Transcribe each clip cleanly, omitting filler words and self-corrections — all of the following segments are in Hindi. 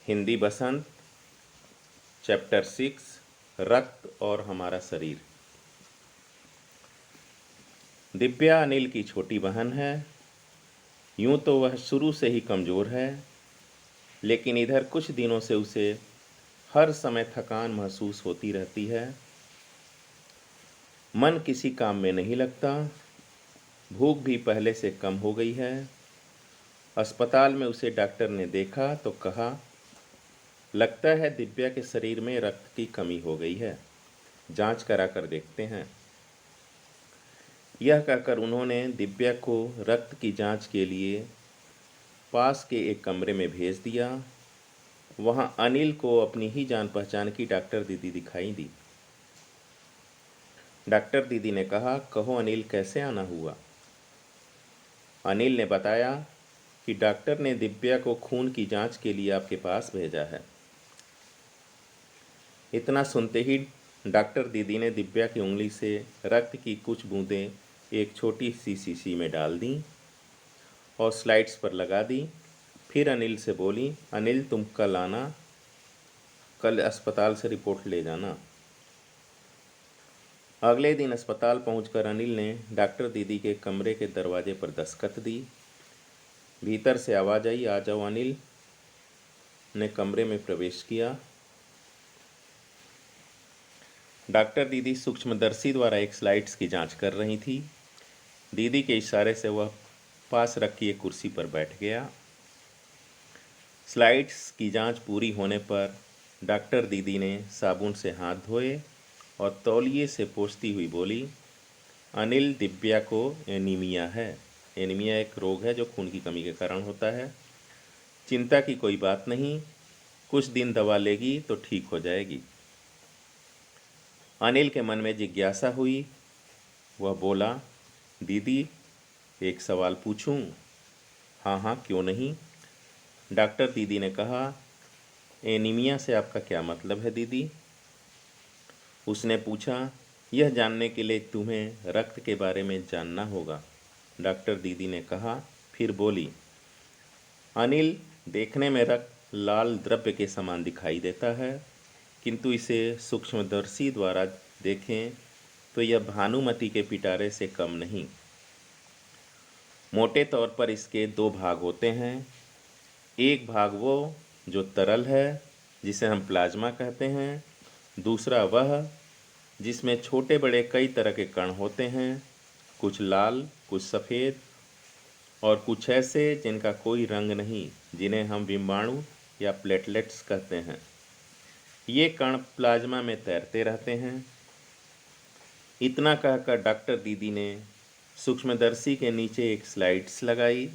हिंदी बसंत चैप्टर 6 रक्त और हमारा शरीर। दिव्या अनिल की छोटी बहन है। यूं तो वह शुरू से ही कमज़ोर है, लेकिन इधर कुछ दिनों से उसे हर समय थकान महसूस होती रहती है। मन किसी काम में नहीं लगता। भूख भी पहले से कम हो गई है। अस्पताल में उसे डॉक्टर ने देखा तो कहा, लगता है दिव्या के शरीर में रक्त की कमी हो गई है, जांच करा कर देखते हैं। यह कहकर उन्होंने दिव्या को रक्त की जांच के लिए पास के एक कमरे में भेज दिया। वहां अनिल को अपनी ही जान पहचान की डॉक्टर दीदी दिखाई दी। डॉक्टर दीदी ने कहा, कहो अनिल, कैसे आना हुआ? अनिल ने बताया कि डॉक्टर ने दिव्या को खून की जांच के लिए आपके पास भेजा है। इतना सुनते ही डॉक्टर दीदी ने दिव्या की उंगली से रक्त की कुछ बूंदें एक छोटी सी शीशी में डाल दी और स्लाइड्स पर लगा दी। फिर अनिल से बोली, अनिल तुम कल आना, कल अस्पताल से रिपोर्ट ले जाना। अगले दिन अस्पताल पहुंचकर अनिल ने डॉक्टर दीदी के कमरे के दरवाजे पर दस्तक दी। भीतर से आवाज़ आई, आ जाओ। अनिल ने कमरे में प्रवेश किया। डॉक्टर दीदी सूक्ष्मदर्शी द्वारा एक स्लाइड्स की जांच कर रही थी। दीदी के इशारे से वह पास रखी एक कुर्सी पर बैठ गया। स्लाइड्स की जांच पूरी होने पर डॉक्टर दीदी ने साबुन से हाथ धोए और तौलिए से पोंछती हुई बोली, अनिल, दिव्या को एनीमिया है। एनीमिया एक रोग है जो खून की कमी के कारण होता है। चिंता की कोई बात नहीं, कुछ दिन दवा लेगी तो ठीक हो जाएगी। अनिल के मन में जिज्ञासा हुई। वह बोला, दीदी एक सवाल पूछूं? हाँ हाँ, क्यों नहीं। डॉक्टर दीदी ने कहा, एनीमिया से आपका क्या मतलब है दीदी? उसने पूछा, यह जानने के लिए तुम्हें रक्त के बारे में जानना होगा। डॉक्टर दीदी ने कहा, फिर बोली, अनिल, देखने में रक्त लाल द्रव्य के समान दिखाई देता है, किंतु इसे सूक्ष्मदर्शी द्वारा देखें तो यह भानुमति के पिटारे से कम नहीं। मोटे तौर पर इसके दो भाग होते हैं। एक भाग वो जो तरल है, जिसे हम प्लाज्मा कहते हैं। दूसरा वह जिसमें छोटे बड़े कई तरह के कण होते हैं, कुछ लाल, कुछ सफ़ेद और कुछ ऐसे जिनका कोई रंग नहीं, जिन्हें हम विम्बाणु या प्लेटलेट्स कहते हैं। ये कण प्लाज्मा में तैरते रहते हैं। इतना कहकर डॉक्टर दीदी ने सूक्ष्मदर्शी के नीचे एक स्लाइड्स लगाई,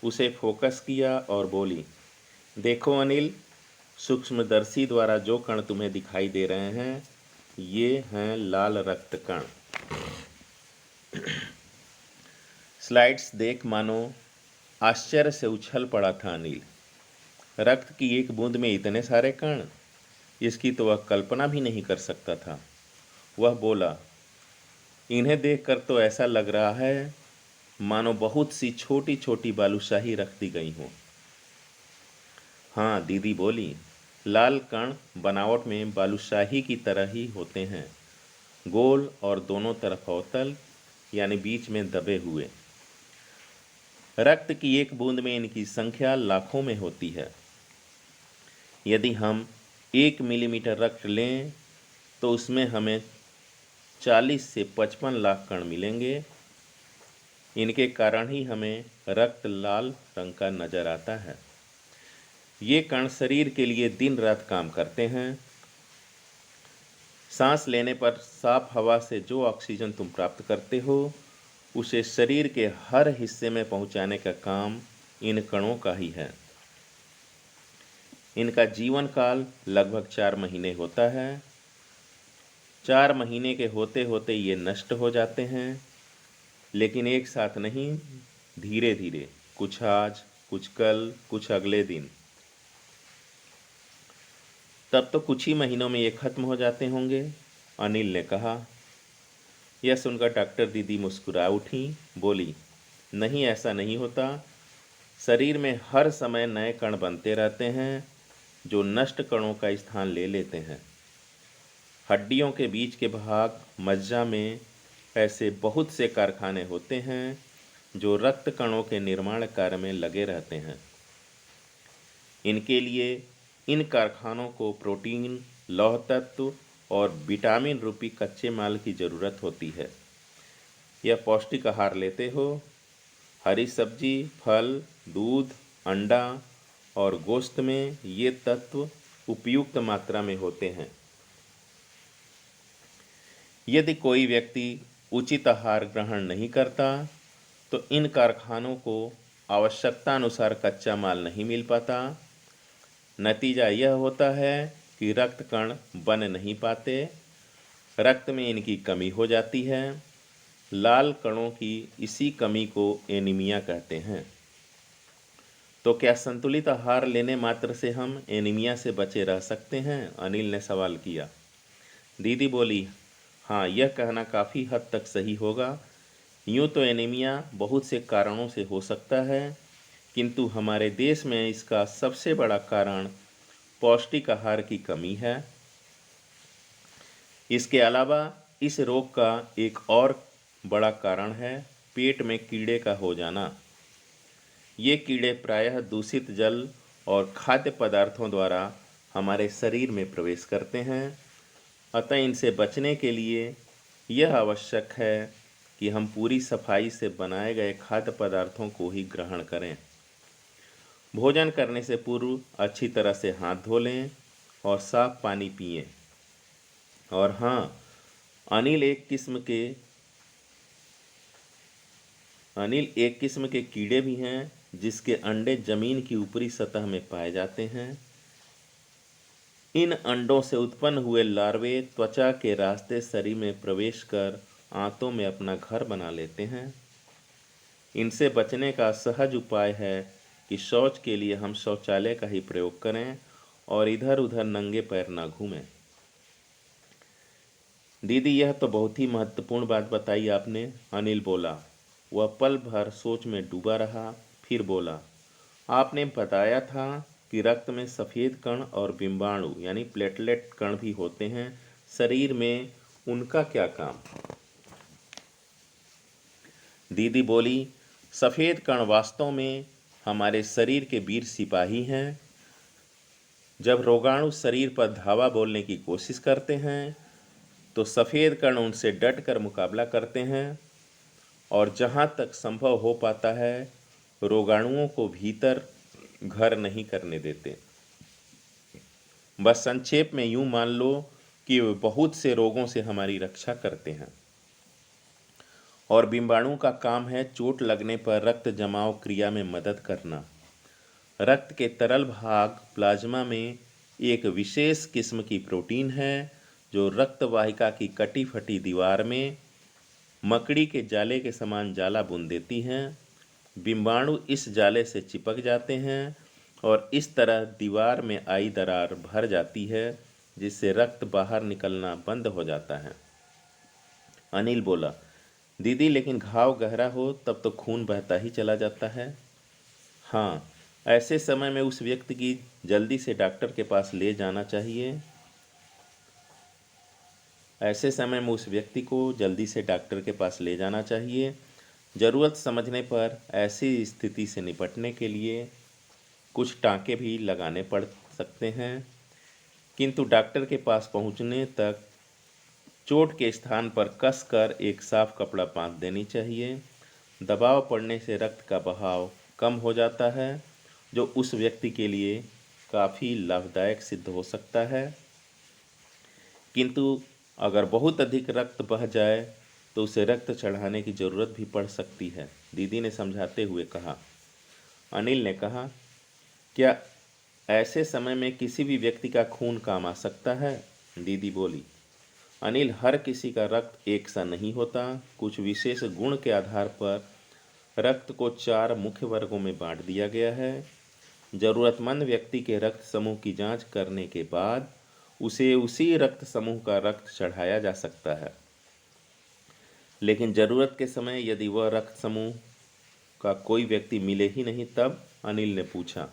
उसे फोकस किया और बोली, देखो अनिल, सूक्ष्मदर्शी द्वारा जो कण तुम्हें दिखाई दे रहे हैं, ये हैं लाल रक्त कण। स्लाइड्स देख मानो आश्चर्य से उछल पड़ा था अनिल। रक्त की एक बूंद में इतने सारे कण, इसकी तो वह कल्पना भी नहीं कर सकता था। वह बोला, इन्हें देखकर तो ऐसा लग रहा है मानो बहुत सी छोटी छोटी बालूशाही रख दी गई हों। हाँ, दीदी बोली, लाल कण बनावट में बालूशाही की तरह ही होते हैं, गोल और दोनों तरफ अवतल, यानी बीच में दबे हुए। रक्त की एक बूंद में इनकी संख्या लाखों में होती है। यदि हम 1 मिलीमीटर रक्त लें तो उसमें हमें 40 से 55 लाख कण मिलेंगे। इनके कारण ही हमें रक्त लाल रंग का नजर आता है। ये कण शरीर के लिए दिन रात काम करते हैं। सांस लेने पर साफ हवा से जो ऑक्सीजन तुम प्राप्त करते हो, उसे शरीर के हर हिस्से में पहुंचाने का काम इन कणों का ही है। इनका जीवन काल लगभग 4 महीने होता है। 4 महीने के होते होते ये नष्ट हो जाते हैं, लेकिन एक साथ नहीं, धीरे धीरे, कुछ आज, कुछ कल, कुछ अगले दिन। तब तो कुछ ही महीनों में ये खत्म हो जाते होंगे, अनिल ने कहा। यह सुनकर डॉक्टर दीदी मुस्कुरा उठी, बोली, नहीं, ऐसा नहीं होता। शरीर में हर समय नए कण बनते रहते हैं जो नष्ट कणों का स्थान ले लेते हैं। हड्डियों के बीच के भाग मज्जा में ऐसे बहुत से कारखाने होते हैं जो रक्त कणों के निर्माण कार्य में लगे रहते हैं। इनके लिए इन कारखानों को प्रोटीन, लौह तत्व और विटामिन रूपी कच्चे माल की ज़रूरत होती है। यह पौष्टिक आहार लेते हो, हरी सब्जी, फल, दूध, अंडा और गोश्त में ये तत्व उपयुक्त मात्रा में होते हैं। यदि कोई व्यक्ति उचित आहार ग्रहण नहीं करता तो इन कारखानों को आवश्यकता अनुसार कच्चा माल नहीं मिल पाता। नतीजा यह होता है कि रक्त कण बन नहीं पाते, रक्त में इनकी कमी हो जाती है। लाल कणों की इसी कमी को एनीमिया कहते हैं। तो क्या संतुलित आहार लेने मात्र से हम एनीमिया से बचे रह सकते हैं? अनिल ने सवाल किया। दीदी बोली, हाँ, यह कहना काफ़ी हद तक सही होगा। यूँ तो एनीमिया बहुत से कारणों से हो सकता है, किंतु हमारे देश में इसका सबसे बड़ा कारण पौष्टिक आहार की कमी है। इसके अलावा इस रोग का एक और बड़ा कारण है पेट में कीड़े का हो जाना। ये कीड़े प्रायः दूषित जल और खाद्य पदार्थों द्वारा हमारे शरीर में प्रवेश करते हैं। अतः इनसे बचने के लिए यह आवश्यक है कि हम पूरी सफाई से बनाए गए खाद्य पदार्थों को ही ग्रहण करें। भोजन करने से पूर्व अच्छी तरह से हाथ धो लें और साफ पानी पिएं। और हाँ, अनिल एक किस्म के कीड़े भी हैं जिसके अंडे जमीन की ऊपरी सतह में पाए जाते हैं। इन अंडों से उत्पन्न हुए लार्वे त्वचा के रास्ते शरीर में प्रवेश कर आंतों में अपना घर बना लेते हैं। इनसे बचने का सहज उपाय है कि शौच के लिए हम शौचालय का ही प्रयोग करें और इधर उधर नंगे पैर ना घूमें। दीदी, यह तो बहुत ही महत्वपूर्ण बात बताई आपने, अनिल बोला। वह पल भर सोच में डूबा रहा, फिर बोला, आपने बताया था कि रक्त में सफ़ेद कण और बिंबाणु यानी प्लेटलेट कण भी होते हैं, शरीर में उनका क्या काम? दीदी बोली, सफ़ेद कण वास्तव में हमारे शरीर के वीर सिपाही हैं। जब रोगाणु शरीर पर धावा बोलने की कोशिश करते हैं तो सफ़ेद कण उनसे डटकर मुकाबला करते हैं और जहाँ तक संभव हो पाता है रोगाणुओं को भीतर घर नहीं करने देते। बस संक्षेप में यूँ मान लो कि वे बहुत से रोगों से हमारी रक्षा करते हैं। और बिंबाणु का काम है चोट लगने पर रक्त जमाव क्रिया में मदद करना। रक्त के तरल भाग प्लाज्मा में एक विशेष किस्म की प्रोटीन है जो रक्त वाहिका की कटी फटी दीवार में मकड़ी के जाले के समान जाला बुन देती हैं। बिंबाणु इस जाले से चिपक जाते हैं और इस तरह दीवार में आई दरार भर जाती है जिससे रक्त बाहर निकलना बंद हो जाता है। अनिल बोला, दीदी लेकिन घाव गहरा हो तब तो खून बहता ही चला जाता है। हाँ, ऐसे समय में उस व्यक्ति की जल्दी से डॉक्टर के पास ले जाना चाहिए। ज़रूरत समझने पर ऐसी स्थिति से निपटने के लिए कुछ टाँके भी लगाने पड़ सकते हैं, किंतु डॉक्टर के पास पहुंचने तक चोट के स्थान पर कसकर एक साफ कपड़ा बांध देनी चाहिए। दबाव पड़ने से रक्त का बहाव कम हो जाता है जो उस व्यक्ति के लिए काफ़ी लाभदायक सिद्ध हो सकता है। किंतु अगर बहुत अधिक रक्त बह जाए तो उसे रक्त चढ़ाने की ज़रूरत भी पड़ सकती है, दीदी ने समझाते हुए कहा। अनिल ने कहा, क्या ऐसे समय में किसी भी व्यक्ति का खून काम आ सकता है? दीदी बोली, अनिल, हर किसी का रक्त एक सा नहीं होता। कुछ विशेष गुण के आधार पर रक्त को 4 मुख्य वर्गों में बांट दिया गया है। ज़रूरतमंद व्यक्ति के रक्त समूह की जांच करने के बाद उसे उसी रक्त समूह का रक्त चढ़ाया जा सकता है, लेकिन ज़रूरत के समय यदि वह रक्त समूह का कोई व्यक्ति मिले ही नहीं। तब अनिल ने पूछा।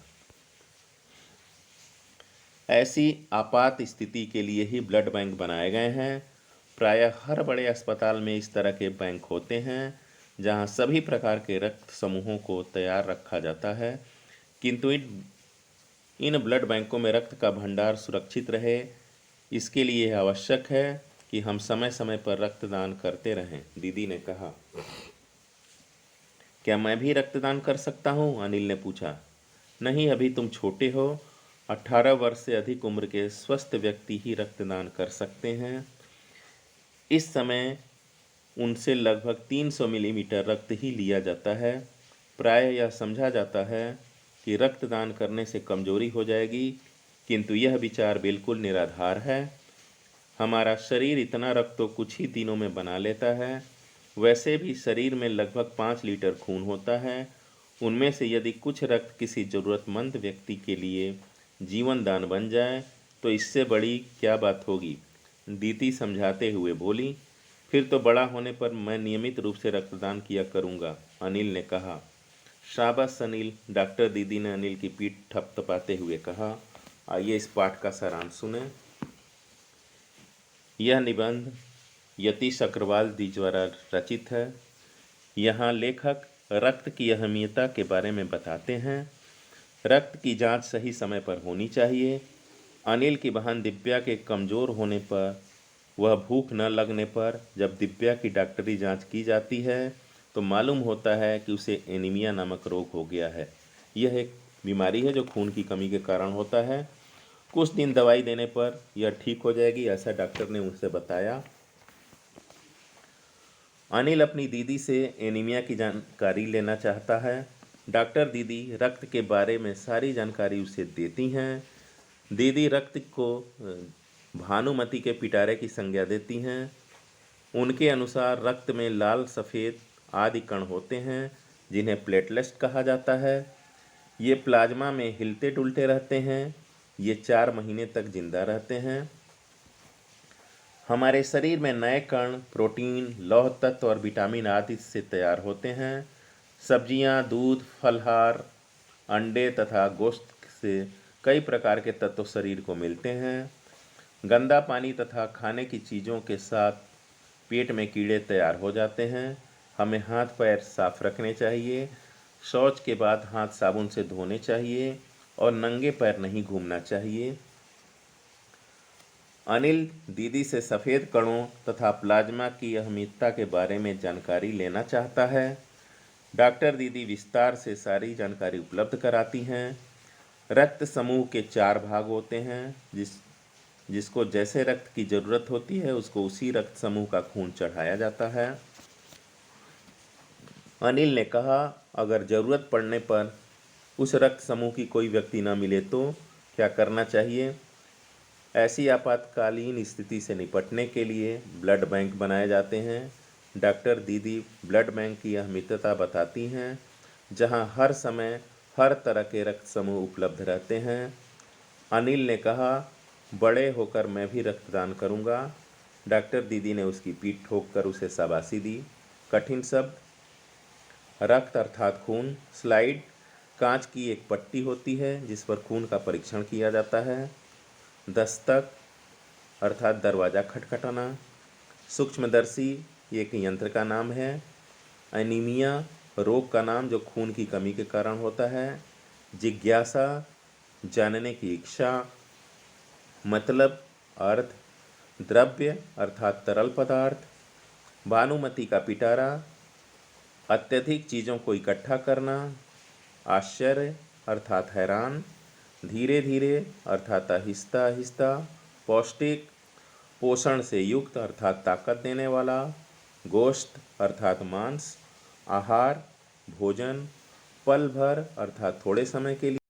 ऐसी आपात स्थिति के लिए ही ब्लड बैंक बनाए गए हैं। प्रायः हर बड़े अस्पताल में इस तरह के बैंक होते हैं जहां सभी प्रकार के रक्त समूहों को तैयार रखा जाता है। किंतु इन ब्लड बैंकों में रक्त का भंडार सुरक्षित रहे, इसके लिए यह आवश्यक है कि हम समय समय पर रक्तदान करते रहें। दीदी ने कहा। क्या मैं भी रक्तदान कर सकता हूँ? अनिल ने पूछा। नहीं, अभी तुम छोटे हो। 18 वर्ष से अधिक उम्र के स्वस्थ व्यक्ति ही रक्तदान कर सकते हैं। इस समय उनसे लगभग 300 मिलीमीटर रक्त ही लिया जाता है। प्रायः यह समझा जाता है कि रक्तदान करने से कमजोरी हो जाएगी, किंतु यह विचार बिल्कुल निराधार है। हमारा शरीर इतना रक्त तो कुछ ही दिनों में बना लेता है। वैसे भी शरीर में लगभग 5 लीटर खून होता है। उनमें से यदि कुछ रक्त किसी ज़रूरतमंद व्यक्ति के लिए जीवन दान बन जाए तो इससे बड़ी क्या बात होगी? दीदी समझाते हुए बोली। फिर तो बड़ा होने पर मैं नियमित रूप से रक्तदान किया करूँगा, अनिल ने कहा। शाबाश अनिल, डॉक्टर दीदी ने अनिल की पीठ थपथपाते हुए कहा। आइए इस पाठ का सारांश सुने। यह निबंध यतीश अग्रवाल जी द्वारा रचित है। यहाँ लेखक रक्त की अहमियता के बारे में बताते हैं। रक्त की जांच सही समय पर होनी चाहिए। अनिल की बहन दिव्या के कमज़ोर होने पर, वह भूख न लगने पर जब दिव्या की डॉक्टरी जांच की जाती है तो मालूम होता है कि उसे एनीमिया नामक रोग हो गया है। यह एक बीमारी है जो खून की कमी के कारण होता है। कुछ दिन दवाई देने पर यह ठीक हो जाएगी, ऐसा डॉक्टर ने उनसे बताया। अनिल अपनी दीदी से एनीमिया की जानकारी लेना चाहता है। डॉक्टर दीदी रक्त के बारे में सारी जानकारी उसे देती हैं। दीदी रक्त को भानुमति के पिटारे की संज्ञा देती हैं। उनके अनुसार रक्त में लाल सफ़ेद आदि कण होते हैं जिन्हें प्लेटलेट्स कहा जाता है। ये प्लाज्मा में हिलते डुलते रहते हैं। ये 4 महीने तक जिंदा रहते हैं। हमारे शरीर में नए कण प्रोटीन, लौह तत्व और विटामिन आदि से तैयार होते हैं। सब्जियां, दूध, फलहार, अंडे तथा गोश्त से कई प्रकार के तत्व शरीर को मिलते हैं। गंदा पानी तथा खाने की चीज़ों के साथ पेट में कीड़े तैयार हो जाते हैं। हमें हाथ पैर साफ रखने चाहिए। शौच के बाद हाथ साबुन से धोने चाहिए और नंगे पैर नहीं घूमना चाहिए। अनिल दीदी से सफ़ेद कणों तथा प्लाज्मा की अहमियता के बारे में जानकारी लेना चाहता है। डॉक्टर दीदी विस्तार से सारी जानकारी उपलब्ध कराती हैं। रक्त समूह के 4 भाग होते हैं। जिसको जैसे रक्त की ज़रूरत होती है उसको उसी रक्त समूह का खून चढ़ाया जाता है। अनिल ने कहा, अगर ज़रूरत पड़ने पर उस रक्त समूह की कोई व्यक्ति न मिले तो क्या करना चाहिए? ऐसी आपातकालीन स्थिति से निपटने के लिए ब्लड बैंक बनाए जाते हैं। डॉक्टर दीदी ब्लड बैंक की अहमियता बताती हैं, जहां हर समय हर तरह के रक्त समूह उपलब्ध रहते हैं। अनिल ने कहा, बड़े होकर मैं भी रक्तदान करूंगा। डॉक्टर दीदी ने उसकी पीठ ठोककर उसे शाबाशी दी। कठिन शब्द। रक्त अर्थात खून। स्लाइड। कांच की एक पट्टी होती है जिस पर खून का परीक्षण किया जाता है। दस्तक अर्थात दरवाज़ा खटखटाना। सूक्ष्मदर्शी एक यंत्र का नाम है। एनीमिया रोग का नाम जो खून की कमी के कारण होता है। जिज्ञासा जानने की इच्छा। मतलब अर्थ। द्रव्य अर्थात तरल पदार्थ। भानुमति का पिटारा अत्यधिक चीज़ों को इकट्ठा करना। आश्चर्य अर्थात हैरान। धीरे धीरे अर्थात आहिस्ता आहिस्ता। पौष्टिक पोषण से युक्त अर्थात ताकत देने वाला। गोश्त अर्थात मांस। आहार भोजन। पल भर अर्थात थोड़े समय के लिए।